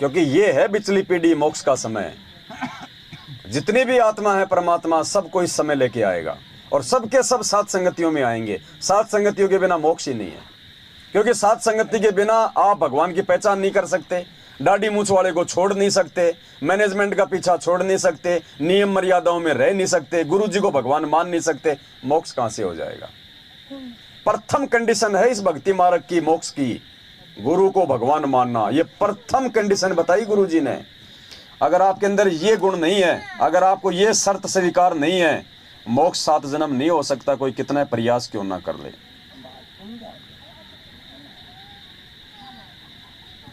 क्योंकि ये है बिचली पीढ़ी मोक्ष का समय। जितनी भी आत्मा है परमात्मा सबको इस समय लेके आएगा और सबके सब सात संगतियों में आएंगे। सात संगतियों के बिना मोक्ष ही नहीं है, क्योंकि सात संगति के बिना आप भगवान की पहचान नहीं कर सकते, दाढ़ी मूछ वाले को छोड़ नहीं सकते, मैनेजमेंट का पीछा छोड़ नहीं सकते, नियम मर्यादाओं में रह नहीं सकते, गुरु जी को भगवान मान नहीं सकते, मोक्ष कहां से हो जाएगा। प्रथम कंडीशन है इस भक्ति मार्ग की, मोक्ष की, गुरु को भगवान मानना। ये प्रथम कंडीशन बताई गुरु जी ने। अगर आपके अंदर ये गुण नहीं है, अगर आपको ये शर्त स्वीकार नहीं है, मोक्ष 7 जन्म नहीं हो सकता, कोई कितना प्रयास क्यों ना कर ले।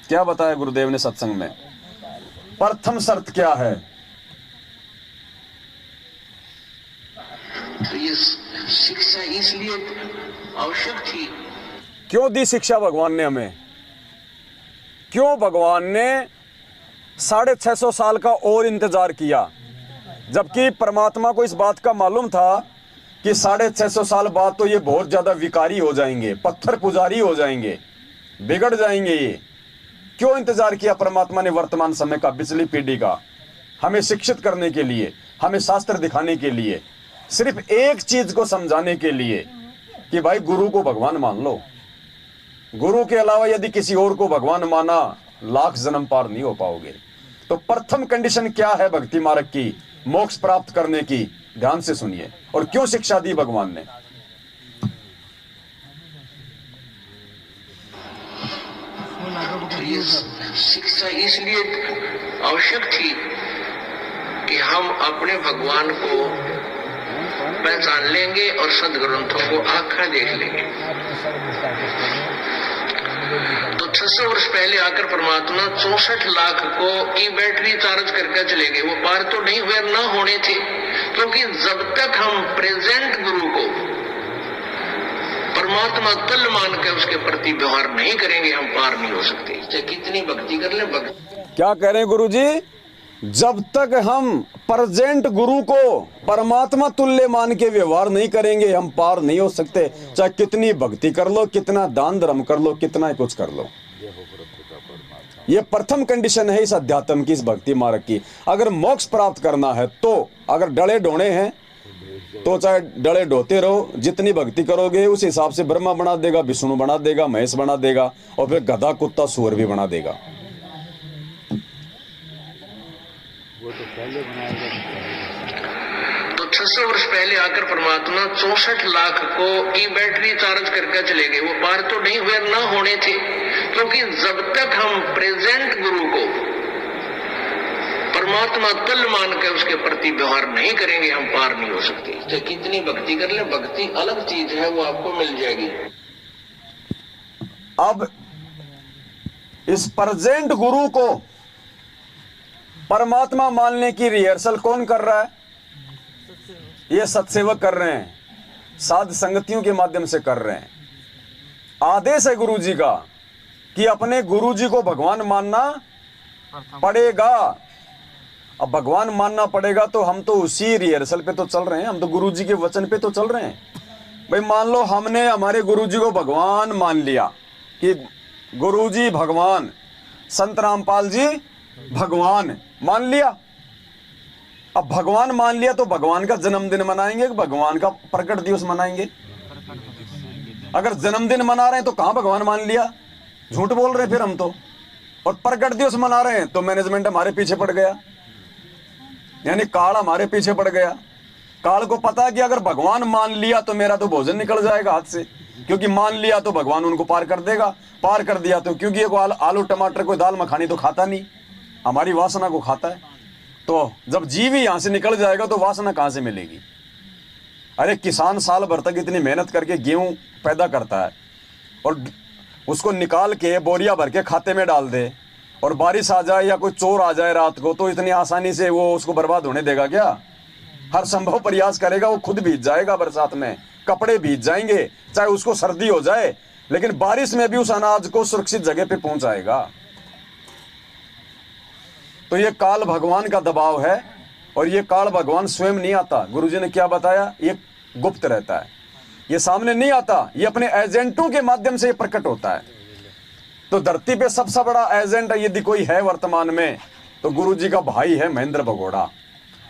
क्या बताया गुरुदेव ने सत्संग में? प्रथम शर्त क्या है? तो ये शिक्षा इसलिए आवश्यक थी। क्यों दी शिक्षा भगवान ने हमें? क्यों भगवान ने 650 साल का और इंतजार किया, जबकि परमात्मा को इस बात का मालूम था कि 650 साल बाद तो ये बहुत ज्यादा विकारी हो जाएंगे, पत्थर पुजारी हो जाएंगे, बिगड़ जाएंगे ये। क्यों इंतजार किया परमात्मा ने वर्तमान समय का, पिछली पीढ़ी का, हमें शिक्षित करने के लिए, हमें शास्त्र दिखाने के लिए, सिर्फ एक चीज को समझाने के लिए कि भाई गुरु को भगवान मान लो। गुरु के अलावा यदि किसी और को भगवान माना, लाख जन्म पार नहीं हो पाओगे। तो प्रथम कंडीशन क्या है भक्ति मार्ग की, मोक्ष प्राप्त करने की? ध्यान से सुनिए। और क्यों शिक्षा दी भगवान ने? तो ये शिक्षा इसलिए आवश्यक थी कि हम अपने भगवान को पहचान लेंगे और सदग्रंथों को आँखा देख लेंगे। तो 600 वर्ष पहले आकर परमात्मा 64 लाख को की बैटरी चार्ज करके चले गए। वो पार तो नहीं हुए, ना होने थे, क्योंकि जब तक हम प्रेजेंट गुरु को परमात्मा तुल्य मान के उसके प्रति व्यवहार नहीं करेंगे, हम पार नहीं हो सकते। चाहे कितनी भक्ति कर ले। क्या कह रहे हैं गुरु जी? जब तक हम प्रेजेंट गुरु को परमात्मा तुल्य मान के व्यवहार नहीं करेंगे, हम पार नहीं हो सकते। चाहे कितनी भक्ति कर लो, कितना दान धर्म कर लो, कितना कुछ कर लो। ये प्रथम कंडीशन है इस अध्यात्म की, इस भक्ति मार्ग की। अगर मोक्ष प्राप्त करना है तो, अगर डले ढोने हैं तो चाहे डले ढोते रहो, जितनी भक्ति करोगे उस हिसाब से ब्रह्मा बना देगा, विष्णु बना देगा, महेश बना देगा, और फिर गधा कुत्ता सूअर भी बना देगा। तो 600 वर्ष पहले आकर परमात्मा 64 लाख को की बैटरी चार्ज करके चले गए। वो पार तो नहीं हुए, ना होने थे, क्योंकि जब तक हम प्रेजेंट गुरु को परमात्मा तुल्य मान के उसके प्रति व्यवहार नहीं करेंगे, हम पार नहीं हो सकते। चाहे कितनी भक्ति कर ले, भक्ति अलग चीज है, वो आपको मिल जाएगी। अब इस प्रेजेंट गुरु को परमात्मा मानने की रिहर्सल कौन कर रहा है? ये सत्सेवक कर रहे हैं, साध संगतियों के माध्यम से कर रहे हैं। आदेश है गुरु जी का कि अपने गुरु जी को भगवान मानना पड़ेगा। अब भगवान मानना पड़ेगा तो हम तो उसी रिहर्सल पे तो चल रहे हैं, हम तो गुरु जी के वचन पे तो चल रहे हैं। भाई मान लो हमने हमारे गुरु जी को भगवान मान लिया कि गुरु जी भगवान, संत रामपाल जी भगवान मान लिया। अब भगवान मान लिया तो भगवान का जन्मदिन मनाएंगे, भगवान का प्रकट दिवस मनाएंगे? अगर जन्मदिन मना रहे हैं तो कहां भगवान मान लिया? झूठ बोल रहे हैं फिर हम तो। और प्रकट दिवस मना रहे हैं तो मैनेजमेंट हमारे पीछे पड़ गया, यानी काल हमारे पीछे पड़ गया। काल को पता है कि अगर भगवान मान लिया तो मेरा तो भोजन निकल जाएगा हाथ से, क्योंकि मान लिया तो भगवान उनको पार कर देगा। पार कर दिया तो, क्योंकि ये आलू टमाटर कोई दाल मखानी तो खाता नहीं, हमारी वासना को खाता है। तो जब जीव ही यहां से निकल जाएगा तो वासना कहां से मिलेगी? अरे किसान साल भर तक इतनी मेहनत करके गेहूं पैदा करता है और उसको निकाल के बोरिया भर के खाते में डाल दे, और बारिश आ जाए या कोई चोर आ जाए रात को, तो इतनी आसानी से वो उसको बर्बाद होने देगा क्या? हर संभव प्रयास करेगा, वो खुद भीग जाएगा बरसात में, कपड़े भीग जाएंगे, चाहे उसको सर्दी हो जाए, लेकिन बारिश में भी उस अनाज को सुरक्षित जगह पे पहुंचाएगा। तो ये काल भगवान का दबाव है, और ये काल भगवान स्वयं नहीं आता। गुरुजी ने क्या बताया? ये गुप्त रहता है, ये सामने नहीं आता, ये अपने एजेंटों के माध्यम से प्रकट होता है। तो धरती पे सबसे बड़ा एजेंट यदि कोई है वर्तमान में तो गुरुजी का भाई है महेंद्र भगोड़ा,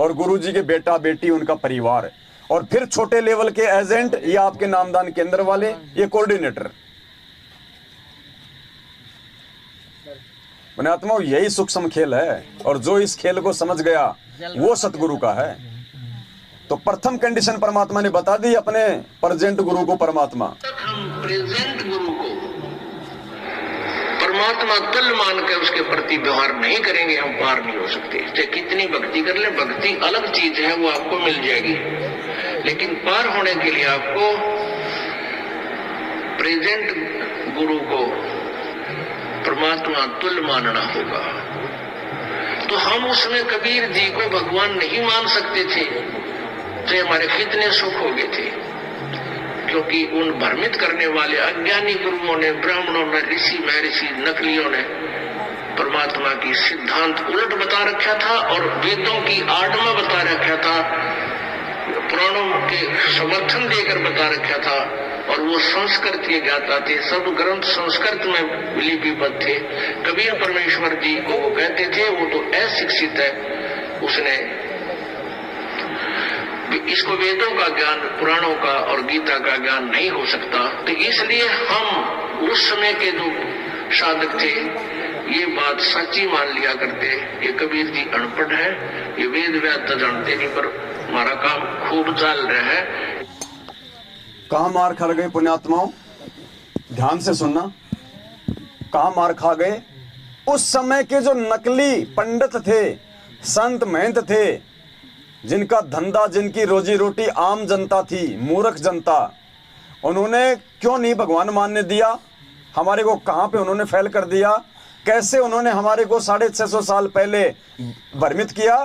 और गुरुजी के बेटा बेटी उनका परिवार, और फिर छोटे लेवल के एजेंट ये आपके नामदान केंद्र वाले, ये कोऑर्डिनेटर। पुण्यात्मा यही सूक्ष्म खेल है, और जो इस खेल को समझ गया वो सतगुरु का है। तो प्रथम कंडीशन परमात्मा ने बता दी अपने प्रेजेंट गुरु को परमात्मा। हम प्रेजेंट गुरु को परमात्मा तुल्य मान कर उसके प्रति व्यवहार नहीं करेंगे, हम पार नहीं हो सकते। चाहे कितनी भक्ति कर ले, भक्ति अलग चीज है, वो आपको मिल जाएगी, लेकिन पार होने के लिए आपको प्रेजेंट गुरु को परमात्मा तुल्य मानना होगा। तो हम उसमें कबीर जी को भगवान नहीं मान सकते थे, तो हमारे कितने सुख हो गए थे, क्योंकि उन भ्रमित करने वाले अज्ञानी गुरुओं ने, ब्राह्मणों ने, ऋषि महर्षि नकलियों ने परमात्मा की सिद्धांत उलट बता रखा था, और वेदों की आड़ में बता रखा था, पुराणों के समर्थन देकर बता रखा था, और वो संस्कृत के ज्ञाता थे, सब ग्रंथ संस्कृत में लिपिबद्ध थे। कबीर परमेश्वर जी को वो कहते थे वो तो अशिक्षित है, उसने इसको वेदों का ज्ञान, पुराणों का और गीता का ज्ञान नहीं हो सकता। तो इसलिए हम उस समय के जो साधक थे ये बात सच्ची मान लिया करते, ये कबीर जी अनपढ़ है, ये वेद व्यास तो जानते नहीं, पर हमारा काम खूब चल रहा है। कहा मार खा गए पुण्यात्माओं, ध्यान से सुनना, कहा मार खा गए? उस समय के जो नकली पंडित थे, संत महंत थे, जिनका धंधा, जिनकी रोजी रोटी आम जनता थी, मूर्ख जनता, उन्होंने क्यों नहीं भगवान मानने दिया? हमारे को कहां पे उन्होंने फेल कर दिया? कैसे उन्होंने हमारे को 650 साल पहले भ्रमित किया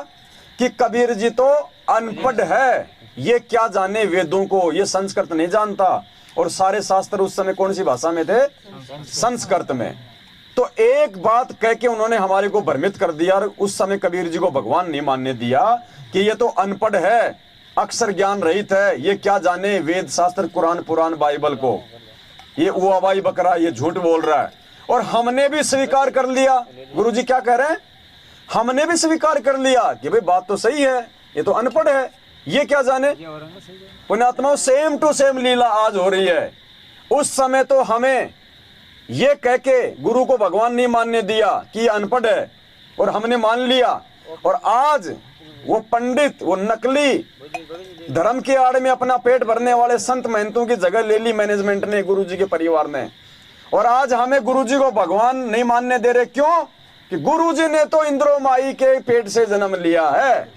कि कबीर जी तो अनपढ़ है, ये क्या जाने वेदों को, ये संस्कृत नहीं जानता, और सारे शास्त्र उस समय कौन सी भाषा में थे? संस्कृत में। तो एक बात कह के उन्होंने हमारे को भ्रमित कर दिया, और उस समय कबीर जी को भगवान नहीं मानने दिया कि ये तो अनपढ़ है, अक्षर ज्ञान रहित है, ये क्या जाने वेद शास्त्र, कुरान पुराण बाइबल को, ये उवाबाई बकरा, ये झूठ बोल रहा है। और हमने भी स्वीकार कर लिया, गुरुजी क्या कह रहे हैं, हमने भी स्वीकार कर लिया कि भाई बात तो सही है, ये तो अनपढ़ है, ये क्या जाने। पुण्यात्माओं सेम टू सेम लीला आज हो रही है। उस समय तो हमें ये कह के गुरु को भगवान नहीं मानने दिया कि ये अनपढ़ है, और हमने मान लिया, और आज वो पंडित, वो नकली धर्म के आड़ में अपना पेट भरने वाले संत महंतों की जगह ले ली मैनेजमेंट ने, गुरुजी के परिवार ने, और आज हमें गुरुजी को भगवान नहीं मानने दे रहे। क्यों? कि गुरुजी ने तो इंद्रो माई के पेट से जन्म लिया है,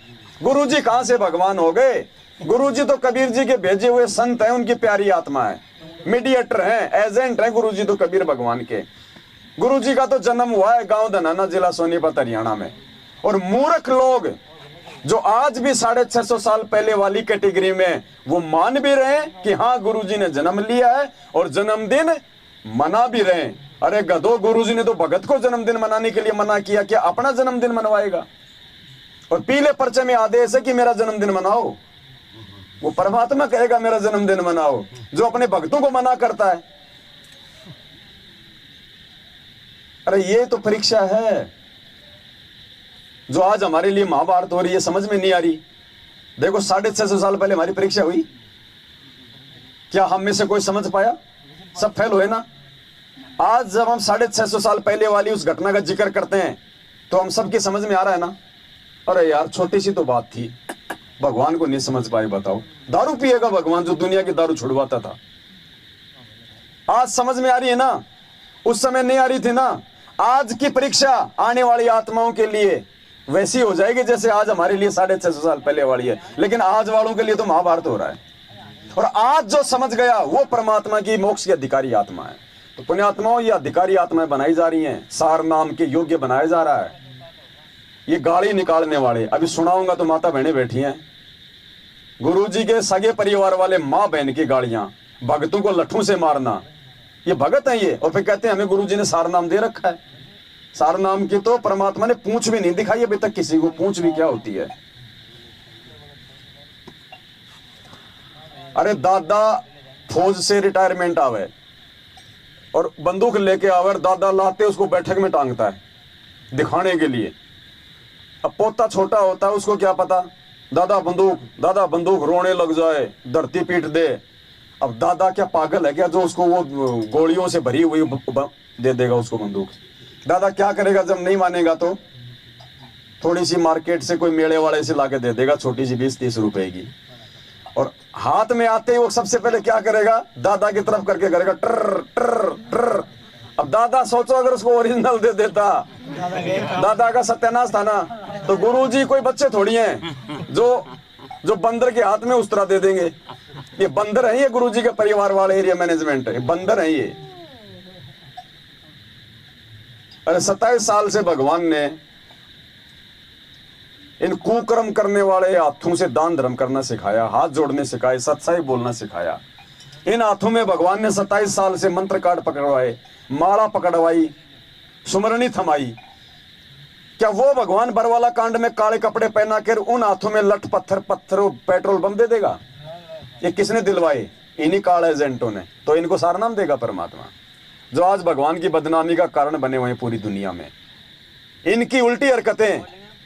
गुरुजी कहां से भगवान हो गए? गुरुजी तो कबीर जी के भेजे हुए संत हैं, उनकी प्यारी आत्मा है, मीडिएटर हैं, एजेंट हैं गुरुजी तो कबीर भगवान के। गुरुजी का तो जन्म हुआ है गांव धनाना, जिला सोनीपत, हरियाणा में। और मूर्ख लोग जो आज भी 650 साल पहले वाली कैटेगरी में, वो मान भी रहे कि हाँ गुरुजी ने जन्म लिया है, और जन्मदिन मना भी रहे। अरे गधो, गुरुजी ने तो भगत को जन्मदिन मनाने के लिए मना किया, क्या अपना जन्मदिन मनवाएगा? और पीले पर्चे में आदेश है कि मेरा जन्मदिन मनाओ, वो परमात्मा कहेगा मेरा जन्मदिन मनाओ, जो अपने भक्तों को मना करता है। अरे ये तो परीक्षा है जो आज हमारे लिए महाभारत हो रही है, समझ में नहीं आ रही। देखो 650 साल पहले हमारी परीक्षा हुई, क्या हम में से कोई समझ पाया? सब फेल हुए ना। आज जब हम 650 साल पहले वाली उस घटना का जिक्र करते हैं तो हम सबकी समझ में आ रहा है ना। अरे यार छोटी सी तो बात थी, भगवान को नहीं समझ पाए, बताओ। दारू पिएगा भगवान जो दुनिया की दारू छुड़वाता था, आज समझ में आ रही है ना, उस समय नहीं आ रही थी ना। आज की परीक्षा आने वाली आत्माओं के लिए वैसी हो जाएगी जैसे आज हमारे लिए 650 साल पहले वाली है, लेकिन आज वालों के लिए तो महाभारत हो रहा है। और आज जो समझ गया वो परमात्मा की मोक्ष की अधिकारी आत्मा है। तो पुण्यात्माओं, ये अधिकारी आत्माएं बनाई जा रही हैं, सार नाम के योग्य बनाया जा रहा है। ये गाड़ी निकालने वाले, अभी सुनाऊंगा तो माता बहनें बैठी हैं, गुरुजी के सगे परिवार वाले माँ बहन की गाड़ियां, भगतों को लट्ठों से मारना, ये भगत हैं ये। और फिर कहते हैं हमें गुरुजी ने सार नाम दे रखा है। सार नाम की तो परमात्मा ने पूंछ भी नहीं दिखाई अभी तक किसी को, पूंछ भी क्या होती है। अरे दादा फौज से रिटायरमेंट आवे, और बंदूक लेके आवर दादा लाते उसको बैठक में टांगता है दिखाने के लिए। अब पोता छोटा होता है, उसको क्या पता, दादा बंदूक, रोने लग जाए, धरती पीट दे। अब दादा क्या पागल है क्या जो उसको वो गोलियों से भरी हुई दे देगा उसको बंदूक। दादा क्या करेगा जब नहीं मानेगा तो थोड़ी सी मार्केट से कोई मेले वाले से लाके दे देगा, छोटी सी 20-30 रुपए की। और हाथ में आते ही वो सबसे पहले क्या करेगा, दादा की तरफ करके करेगा ट्र ट्र ट्र। अब दादा सोचो अगर उसको ओरिजिनल दे देता, दादा का सत्यानाश था ना। तो गुरुजी कोई बच्चे थोड़ी हैं जो बंदर के हाथ में उस तरह दे देंगे। ये बंदर है, ये गुरुजी के परिवार वाले एरिया मैनेजमेंट है, बंदर है ये। अरे 27 साल से भगवान ने इन कुकर्म करने वाले हाथों से दान धर्म करना सिखाया, हाथ जोड़ने सिखाए, सच्चाई बोलना सिखाया। इन हाथों में भगवान ने 27 साल से मंत्र कार्ड पकड़वाए, माला पकड़वाई, सुमरनी थमाई। क्या वो भगवान बरवाला कांड में काले कपड़े पहना कर उन हाथों में लठ पत्थर पेट्रोल बम दे देगा? ये किसने दिलवाए? इन्हीं काले एजेंटों ने। तो इनको सारा नाम देगा परमात्मा, जो आज भगवान की बदनामी का कारण बने हुए हैं पूरी दुनिया में। इनकी उल्टी हरकतें,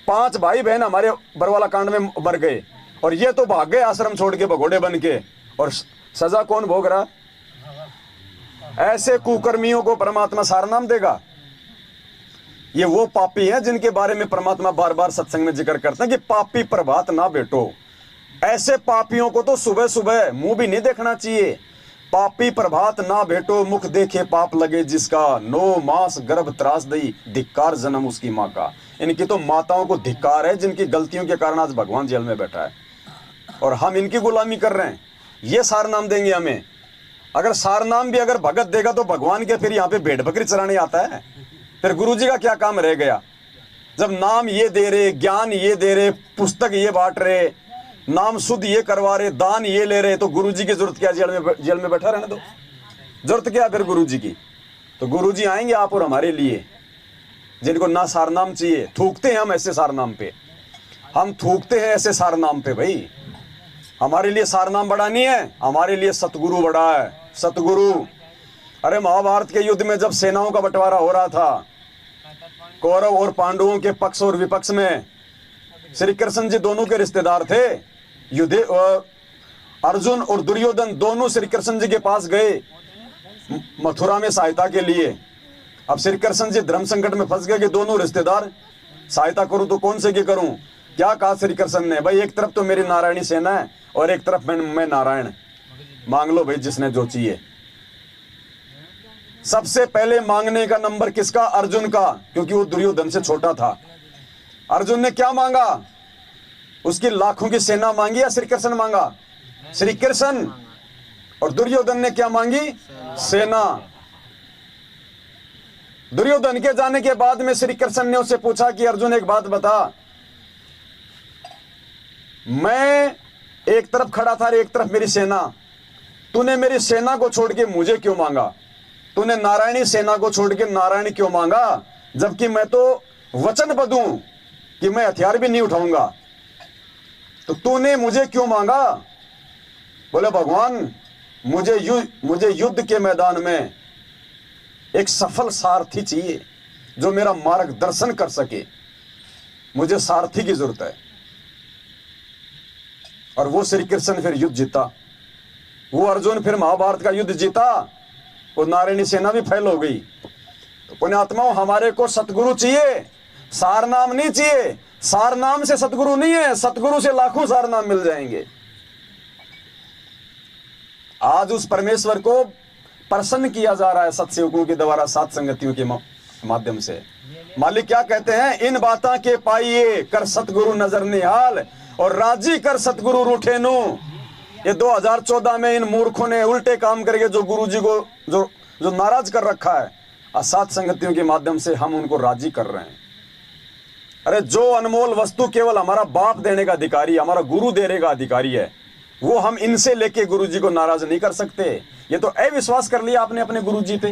5 भाई बहन हमारे बरवाला कांड में मर गए और ये तो भाग गए आश्रम छोड़ के भगोड़े बन के, और सजा कौन भोग रहा? ऐसे कुकर्मियों को परमात्मा सारा नाम देगा। ये वो पापी हैं जिनके बारे में परमात्मा बार बार सत्संग में जिक्र करते हैं कि पापी प्रभात ना बेटो। ऐसे पापियों को तो सुबह सुबह मुंह भी नहीं देखना चाहिए। पापी प्रभात ना बेटो, मुख देखे पाप लगे जिसका, 9 मास गर्भ त्रास दई, धिक्कार जन्म उसकी माँ का। इनकी तो माताओं को धिक्कार है जिनकी गलतियों के कारण आज भगवान जेल में बैठा है और हम इनकी गुलामी कर रहे हैं। ये सार नाम देंगे हमें। अगर सार नाम भी अगर भगत देगा तो भगवान के फिर यहाँ पे भेड़ बकरी चराने आता है? फिर गुरुजी का क्या काम रह गया? जब नाम ये दे रहे, ज्ञान ये दे रहे, पुस्तक ये बांट रहे, नाम शुद्ध ये करवा रहे, दान ये ले रहे, तो गुरुजी की जरूरत क्या? जेल में बैठा रहने दो। जरूरत क्या फिर गुरुजी की? तो गुरुजी आएंगे आप और हमारे लिए, जिनको ना सारनाम चाहिए। थूकते हैं हम ऐसे सारनाम पे, हम थूकते हैं ऐसे सारनाम पे। भाई हमारे लिए सारनाम बड़ा नहीं है, हमारे लिए सतगुरु बड़ा है। सतगुरु, अरे महाभारत के युद्ध में जब सेनाओं का बंटवारा हो रहा था, कौरव और पांडवों के पक्ष और विपक्ष में, श्री कृष्ण जी दोनों के रिश्तेदार थे। युद्ध अर्जुन और दुर्योधन दोनों श्री कृष्ण जी के पास गए मथुरा में सहायता के लिए। अब श्री कृष्ण जी धर्म संकट में फंस गए कि दोनों रिश्तेदार सहायता करूं तो कौन से की करूं? क्या कहा श्री कृष्ण ने, भाई एक तरफ तो मेरी नारायणी सेना है और एक तरफ मैं नारायण, मांग लो भाई जिसने जो चाहिए। सबसे पहले मांगने का नंबर किसका? अर्जुन का, क्योंकि वो दुर्योधन से छोटा था। अर्जुन ने क्या मांगा? उसकी लाखों की सेना मांगी या श्री कृष्ण मांगा? श्री कृष्ण। और दुर्योधन ने क्या मांगी? सेना। दुर्योधन के जाने के बाद में श्री कृष्ण ने उससे पूछा कि अर्जुन एक बात बता, मैं एक तरफ खड़ा था और एक तरफ मेरी सेना, तूने मेरी सेना को छोड़ के मुझे क्यों मांगा? तूने नारायणी सेना को छोड़ के नारायण क्यों मांगा? जबकि मैं तो वचनबद्ध हूं कि मैं हथियार भी नहीं उठाऊंगा, तो तूने मुझे क्यों मांगा? बोले भगवान, मुझे युद्ध के मैदान में एक सफल सारथी चाहिए जो मेरा मार्गदर्शन कर सके। मुझे सारथी की जरूरत है। और वो श्री कृष्ण फिर युद्ध जीता, वो अर्जुन फिर महाभारत का युद्ध जीता, वो नारायणी सेना भी फैल हो गई। तो पुण्यात्माओं, हमारे को सतगुरु चाहिए, सार नाम नहीं चाहिए। सार नाम से सतगुरु नहीं है, सतगुरु से लाखों सार नाम मिल जाएंगे। आज उस परमेश्वर को प्रसन्न किया जा रहा है सत्सेवकों के द्वारा, सात संगतियों के माध्यम से। मालिक क्या कहते हैं? इन बातों के पाइए कर सतगुरु नजर निहाल, और राजी कर सतगुरु रूठे नु। ये 2014 में इन मूर्खों ने उल्टे काम करके जो गुरुजी को जो नाराज कर रखा है, सात संगतियों के माध्यम से हम उनको राजी कर रहे हैं। अरे जो अनमोल वस्तु केवल हमारा बाप देने का अधिकारी, हमारा गुरु देने का अधिकारी है, वो हम इनसे लेके गुरुजी को नाराज नहीं कर सकते। ये तो अविश्वास कर लिया आपने अपने गुरुजी पे।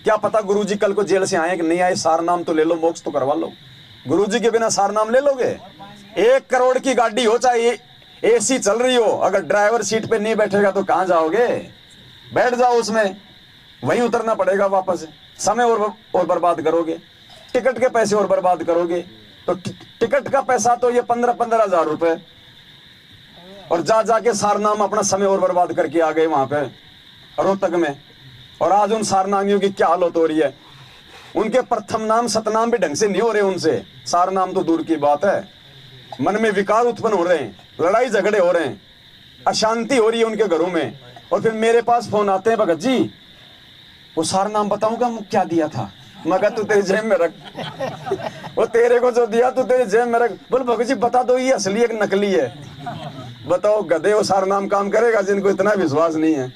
क्या पता गुरुजी कल को जेल से आए कि नहीं आए, सार नाम तो ले लो, मोक्ष तो करवा लो। गुरुजी के बिना सार नाम ले लोगे? 1 करोड़ की गाड़ी हो, चाहे एसी चल रही हो, अगर ड्राइवर सीट पे नहीं बैठेगा तो कहां जाओगे? बैठ जाओ उसमें, वहीं उतरना पड़ेगा वापस। समय और बर्बाद करोगे, टिकट के पैसे और बर्बाद करोगे। तो टिकट का पैसा तो ये 15-15 हजार रुपए, और जा जाके सारनाम अपना समय और बर्बाद करके आ गए वहां पे रोहतक में। और आज उन सारनामियों की क्या हालत हो रही है। उनके प्रथम नाम सतनाम भी ढंग से नहीं हो रहे उनसे, सारनाम तो दूर की बात है। मन में विकार उत्पन्न हो रहे हैं, लड़ाई झगड़े हो रहे हैं, अशांति हो रही है उनके घरों में। और फिर मेरे पास फोन आते हैं, भगत जी वो सारनाम बताऊंगा क्या दिया था। मगर तू तेरी जेब में रख, वो तेरे को जो दिया तू तेरी जेब में रख। बोल भगत जी बता दो ये असली है कि नकली है। बताओ गधे, वो सारनाम काम करेगा जिनको इतना विश्वास नहीं है।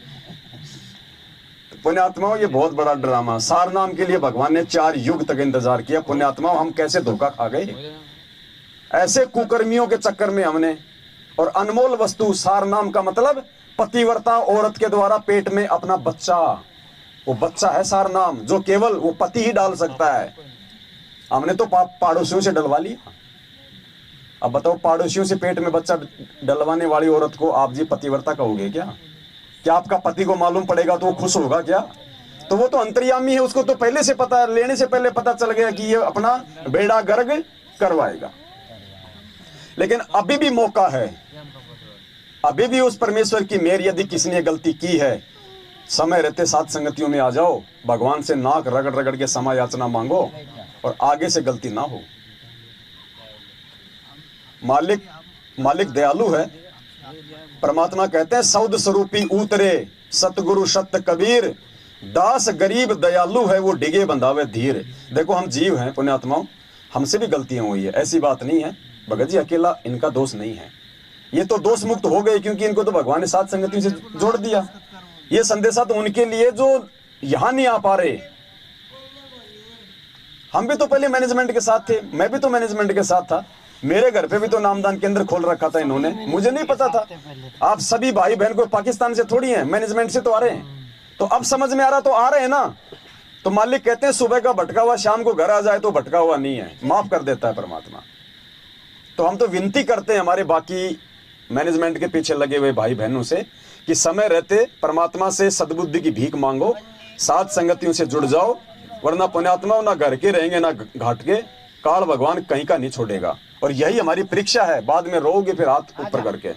पुण्यात्माओं ये बहुत बड़ा ड्रामा। सारनाम के लिए भगवान ने 4 युग तक इंतजार किया। पुण्यात्माओं हम कैसे धोखा खा गए ऐसे कुकर्मियों के चक्कर में हमने। और अनमोल वस्तु सारनाम का मतलब पतिव्रता औरत के द्वारा पेट में अपना बच्चा, वो बच्चा है सारनाम, जो केवल वो पति ही डाल सकता है। हमने तो पड़ोसियों से डलवा लिया। अब बताओ पड़ोसियों से पेट में बच्चा डलवाने वाली औरत को आप जी पतिव्रता कहोगे क्या? क्या आपका पति को मालूम पड़ेगा तो वो खुश होगा क्या? तो वो तो अंतर्यामी है, उसको तो पहले से पता, लेने से पहले पता चल गया कि ये अपना बेड़ा गर्क करवाएगा। लेकिन अभी भी मौका है, अभी भी उस परमेश्वर की मेहर, यदि किसी ने गलती की है, समय रहते साथ संगतियों में आ जाओ, भगवान से नाक रगड़ रगड़ के क्षमा याचना मांगो और आगे से गलती ना हो। मालिक दयालु है। परमात्मा कहते हैं सौद स्वरूपी उतरे सतगुरु सत्य कबीर, दास गरीब दयालु है वो डिगे बंधावे धीर। देखो हम जीव हैं पुण्यात्माओं, हमसे भी गलतियां हुई है, ऐसी बात नहीं है। भगत जी अकेला इनका दोष नहीं है, ये तो दोष मुक्त हो गए क्योंकि इनको तो भगवान ने साथ संगतियों से जोड़ दिया। ये संदेशा तो उनके लिए जो यहां नहीं आ पा रहे। हम भी तो पहले मैनेजमेंट के साथ थे, मैं भी तो मैनेजमेंट के साथ था। मेरे घर पे भी तो नामदान केंद्र खोल रखा था इन्होंने, मुझे नहीं पता था। आप सभी भाई बहन को पाकिस्तान से थोड़ी हैं, मैनेजमेंट से तो आ रहे हैं। तो अब समझ में आ रहा तो आ रहे हैं ना। तो मालिक कहते हैं सुबह का भटका हुआ शाम को घर आ जाए तो भटका हुआ नहीं है, माफ कर देता है परमात्मा। तो हम तो विनती करते हैं हमारे बाकी मैनेजमेंट के पीछे लगे हुए भाई बहनों से कि समय रहते परमात्मा से सद्बुद्धि की भीख मांगो, साथ संगतियों से जुड़ जाओ, वरना पुण्यात्मा ना घर के रहेंगे ना घाट के, काल भगवान कहीं का नहीं छोड़ेगा। और यही हमारी परीक्षा है, बाद में रोओगे फिर हाथ ऊपर करके।